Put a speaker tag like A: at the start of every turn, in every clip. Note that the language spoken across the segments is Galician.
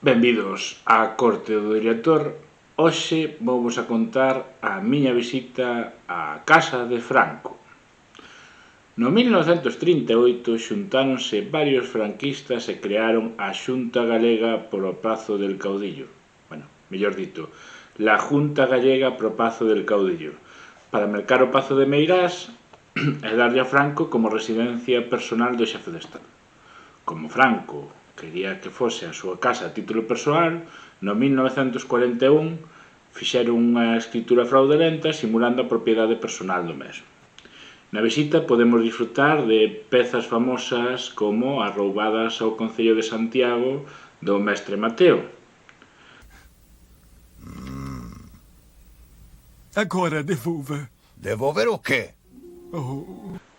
A: Benvidos á corte do director. Hoxe vouvos a contar a miña visita á casa de Franco. No 1938 xuntáronse varios franquistas e crearon a Xunta Galega polo Pazo del Caudillo. Mellor dito, la Junta Gallega pro Pazo del Caudillo, para mercar o Pazo de Meirás e darlle a Franco como residencia personal do xefe de Estado. Como Franco quería que fose a súa casa a título persoal, no 1941 fixeron unha escritura fraudulenta simulando a propiedade personal do mesmo. Na visita podemos disfrutar de pezas famosas como as roubadas ao Concello de Santiago do mestre Mateo.
B: Agora devolva.
C: Devolver o qué?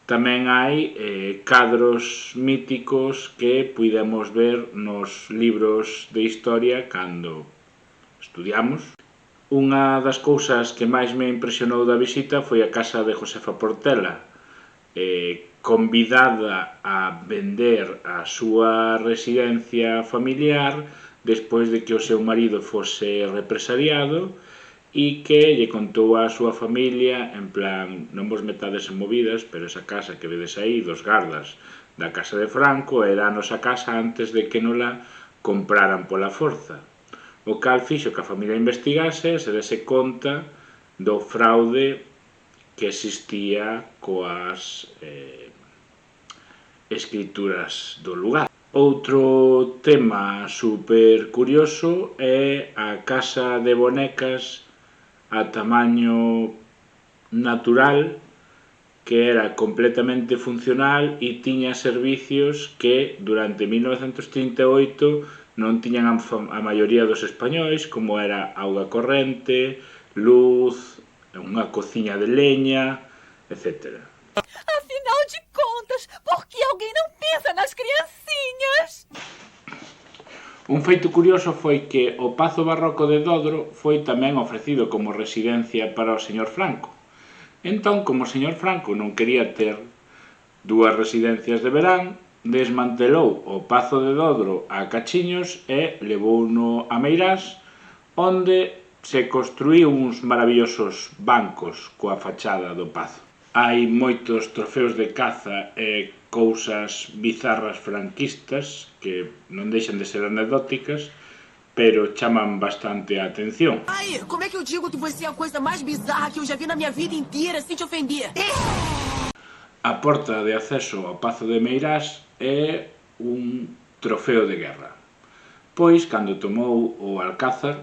A: Tamén hai cadros míticos que puidemos ver nos libros de historia cando estudiamos. Unha das cousas que máis me impresionou da visita foi a casa de Josefa Portela, convidada a vender a súa residencia familiar despois de que o seu marido fose represaliado e que lle contou á súa familia en plan, non vos metades en movidas, pero esa casa que vedes aí dos gardas da casa de Franco era a nosa casa antes de que nola compraran pola forza. O cal fixo que a familia investigase e se dese conta do fraude que existía coas escrituras do lugar. Outro tema super curioso é a casa de bonecas a tamaño natural que era completamente funcional e tiña servicios que durante 1938 non tiñan a maioría dos españois, como era auga corrente, luz, unha cociña de leña, etc.
D: Afinal de contas, por que alguém não pensa nas criancinhas?
A: Un feito curioso foi que o Pazo Barroco de Dodro foi tamén ofrecido como residencia para o señor Franco. Entón, como o señor Franco non quería ter dúas residencias de verán, desmantelou o Pazo de Dodro a cachiños e levouno a Meirás, onde se construíu uns maravillosos bancos coa fachada do Pazo. Hai moitos trofeos de caza e cousas bizarras franquistas que non deixan de ser anecdóticas, pero chaman bastante a atención.
E: Ai, como é que eu digo que você é a coisa mais bizarra que eu já vi na minha vida inteira sem te ofender?
A: A porta de acceso ao Pazo de Meirás é un trofeo de guerra, pois, cando tomou o Alcázar,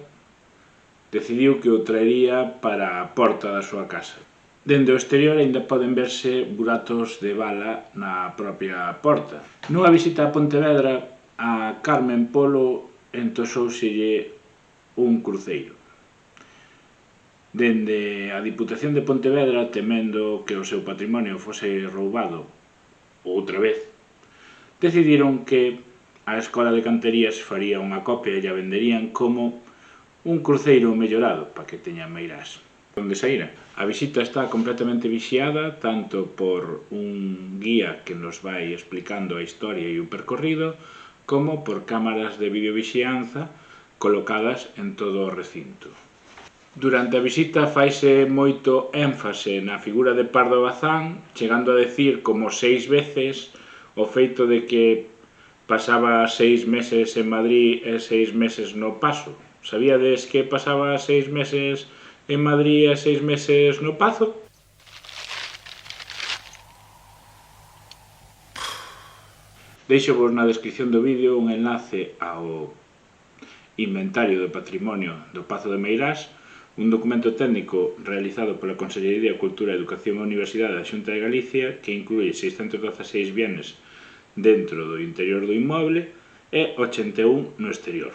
A: decidiu que o traería para a porta da súa casa. Dende o exterior ainda poden verse buratos de bala na propia porta. Nunha visita a Pontevedra, a Carmen Polo entosóuselle un cruceiro. Dende a Diputación de Pontevedra, temendo que o seu patrimonio fose roubado outra vez, decidiron que a Escola de Canterías faría unha copia e a venderían como un cruceiro mellorado para que teña Meirás. Onde saíra. A visita está completamente vixiada tanto por un guía que nos vai explicando a historia e o percorrido como por cámaras de videovixianza colocadas en todo o recinto. Durante a visita faise moito énfase na figura de Pardo Bazán, chegando a decir como 6 veces o feito de que pasaba 6 meses en Madrid e 6 meses no Pazo. Sabíades que pasaba 6 meses en Madrid e 6 meses no Pazo? Deixovos na descripción do vídeo un enlace ao Inventario do Patrimonio do Pazo de Meirás, un documento técnico realizado pola Consellería de Cultura, Educación e Universidade da Xunta de Galicia que inclúe 616 bienes dentro do interior do inmoble e 81 no exterior.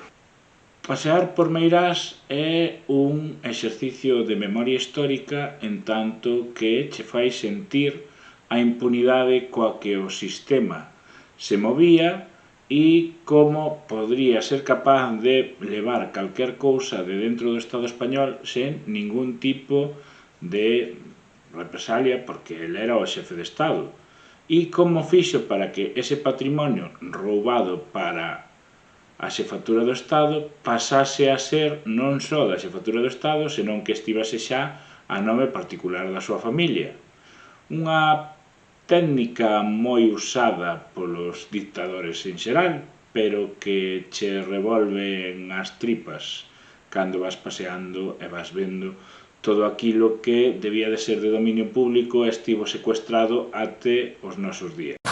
A: Pasear por Meirás é un exercicio de memoria histórica en tanto que che fai sentir a impunidade coa que o sistema se movía e como podría ser capaz de levar calquer cousa de dentro do Estado español sen ningún tipo de represalia porque ele era o xefe de Estado e como fixo para que ese patrimonio roubado para a xefatura do Estado pasase a ser non só da xefatura do Estado, senón que estivase xa a nome particular da súa familia. Unha técnica moi usada polos dictadores en xeral, pero que che revolven as tripas cando vas paseando e vas vendo todo aquilo que debía de ser de dominio público e estivo secuestrado até os nosos días.